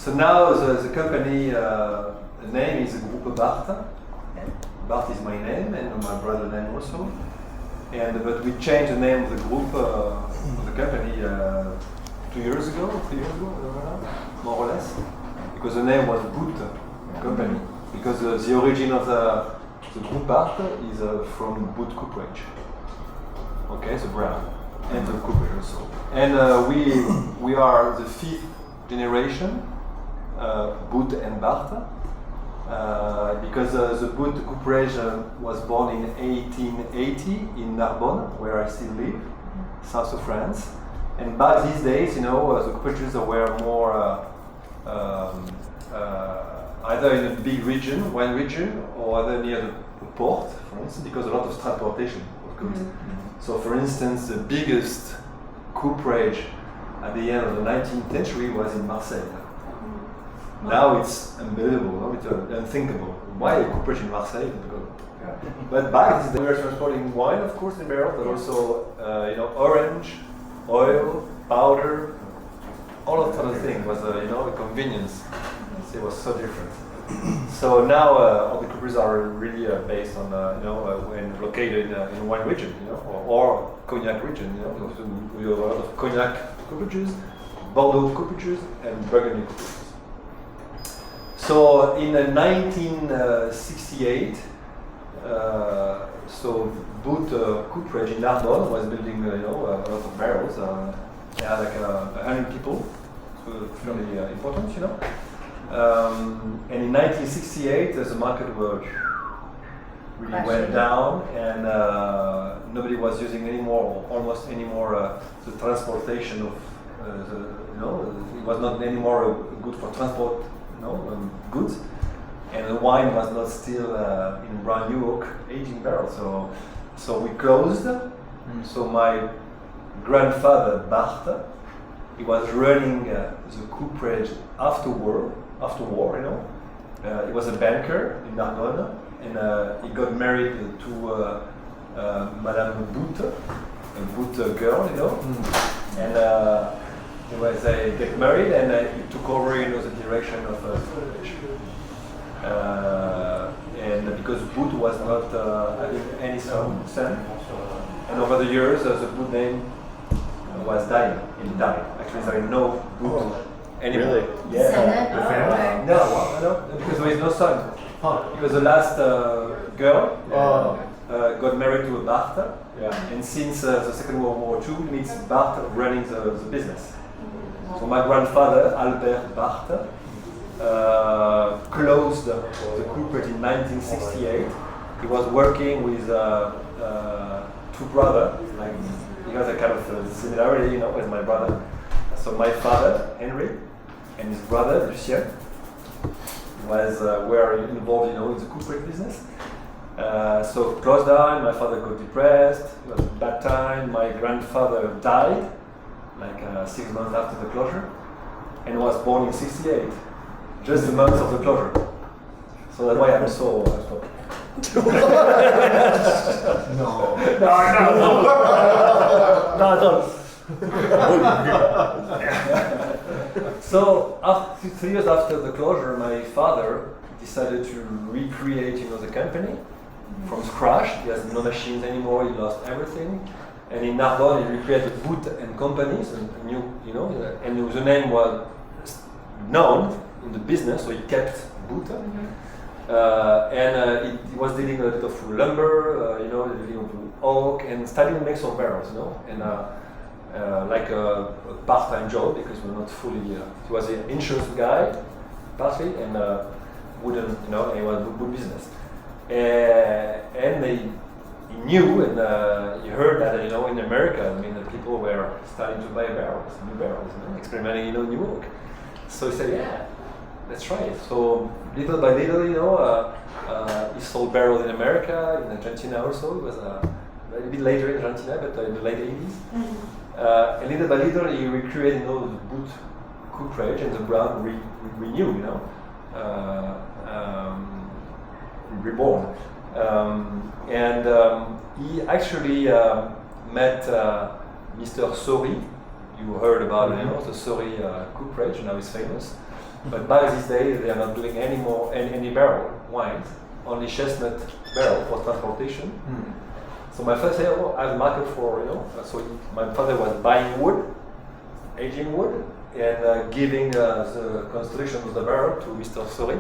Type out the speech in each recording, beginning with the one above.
So now the company name is Groupe Bart. Bart is my name and my brother's name also. But we changed the name of the group of the company 2 years ago, 3 years ago, more or less, because the name was Boot Company. Because the origin of the Groupe Bart is from Boot Cooperage. Okay, the brand and the cooperage also. And we are the 5th generation. Boot and Bart, because the Boot cooperage was born in 1880 in Narbonne, where I still live, south of France. And back these days, the cooperages were more either in a big region, one region, or either near the port, for instance, because a lot of transportation of goods. So, for instance, the biggest cooperage at the end of the 19th century was in Marseille. Now it's unbelievable, it's unthinkable. Why a cooperage in Marseille? But back then we were transporting wine, of course, in barrel, but also orange, oil, powder, all of that thing was a convenience. It was so different. So now all the cooperages are really based on when located in one region, or cognac region. We have a lot of cognac cooperages, Bordeaux cooperages, and Burgundy cooperages. So in 1968, so Boot Cooperage in Narbonne was building a lot of barrels. They had like 100 people, so fairly important, And in 1968, the market really went down, and nobody was using anymore, almost anymore, the transportation of it was not anymore good for transport. Goods, and the wine was not still in brand new oak aging barrels. So we closed. So my grandfather Bart, he was running the cooperage after war. He was a banker in Narbonne, and he got married to Madame Boot, a Boot girl, and. They get married, and he took over, the direction of the cooperage. And because Boot was not having any son, and over the years, the Boot name was dying. It died. Actually, there is no Boot anymore. Really? Yeah. No, because there is no son. He was the last girl. Got married to a Bart. And since the Second World War II, it means Bart running the business. So my grandfather, Albert Bart, closed the cooperage in 1968. He was working with two brothers. He has a kind of similarity, with my brother. So my father, Henry, and his brother, Lucien, were involved, in the cooperage business. So closed down. My father got depressed. It was a bad time. My grandfather died. 6 months after the closure, and was born in '68, just the month of the closure. So that's why I'm so. No, don't. So, 3 years after the closure, my father decided to recreate, the company from scratch. He has no machines anymore. He lost everything. And in Narbonne, he recreated Boot and Company, so new, and the name was known in the business, so he kept Boot. And he was dealing a lot of lumber, dealing with oak, and starting to make some barrels, and like a part-time job, because we're not fully. He was an insurance guy, partly, and wooden, and he was wood business, and he knew, and he heard that in America, that people were starting to buy new barrels, experimenting, new oak. So he said, "Yeah, let's try it." So little by little, he sold barrels in America, in Argentina also. It was a bit later in Argentina, but in the late '80s. And little by little, he recreated, the Boot cooperage, and the brand renewed, reborn. He actually met Mr. Sori. You heard about the Sori cooperage, now he's famous. But by this day, they are not doing any more any barrel wines, only chestnut barrel for transportation. So my father said, "Oh, I have a market for So my father was buying wood, aging wood, and giving the construction of the barrel to Mr. Sori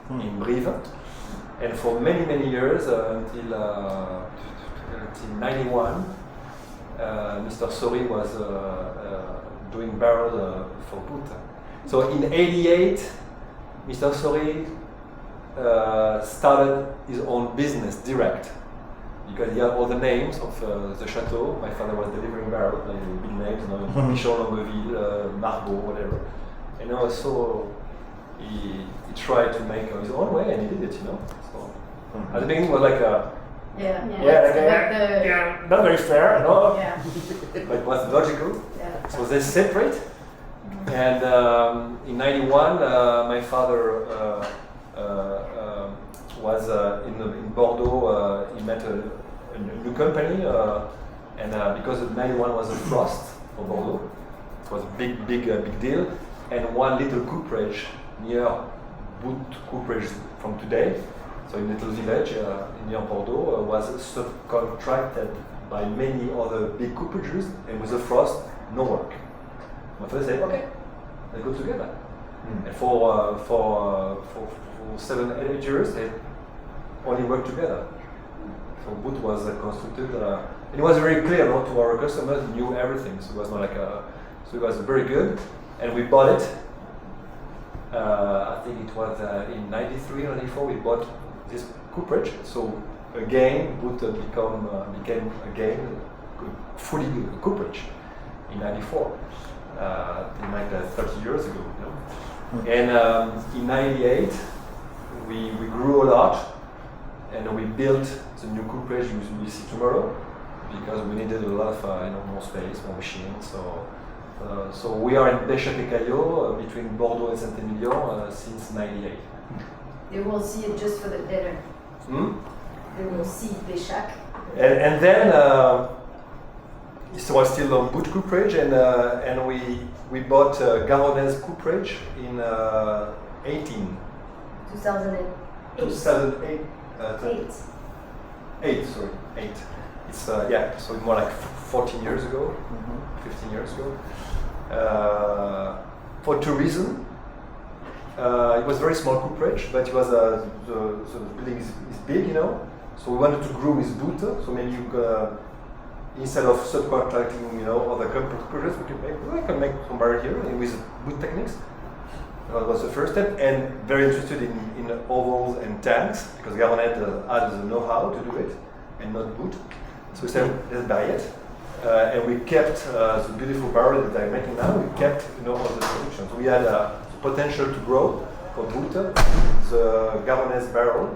in Brive. And for many years until 91, Mr. Sori was doing barrel for Boot. So in '88, Mr. Sori started his own business direct because he had all the names of the chateau. My father was delivering barrels, like big names, Michel Longueville, Margot, whatever. And so he tried to make his own way, and he did it. So at the beginning it was like a not very fair, but it was logical. So they separate. And in '91, my father was in Bordeaux. He met a new company, and because '91 was a frost for Bordeaux, it was a big deal. And one little cooperage near Boot cooperage from today, so in a little village near Bordeaux, was subcontracted by many other big cooperages, and with the frost, no work. My father said, "Okay, let's go together." And for 7-8 years, they only worked together. So Boot was constructed, and it was very clear to our customers. Knew everything, so it was not like so it was very good. And we bought it. I think it was in '93 or '94. We bought this cooperage. So again, Boot became again fully cooperage in '94. Like 30 years ago, And in '98, we grew a lot, and we built the new cooperage you will see tomorrow, because we needed a lot of more space, more machines. So we are in Béchac-et-Caillot, between Bordeaux and Saint-Émilion, since '98. They will see it just for the dinner. They will see Béchac. And then it was still on Boot cooperage, and we bought Garonnaise cooperage in 2008. 2008. 8. It's so more like 14 years ago, 15 years ago. For two reasons. It was very small cooperage, but it was the building is big, So we wanted to grow with Boot, so maybe you could. Instead of subcontracting, other cooperages, we can make some barrel here with Boot techniques. That was the first step, and very interested in ovals and tanks, because Garonnaise had the know-how to do it, and not Boot. So we said, let's buy it. And we kept the beautiful barrel that I'm making now, we kept all the production. So we had potential to grow for Boot, the Garonnaise barrel,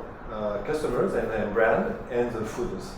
customers and brand, and the fooders.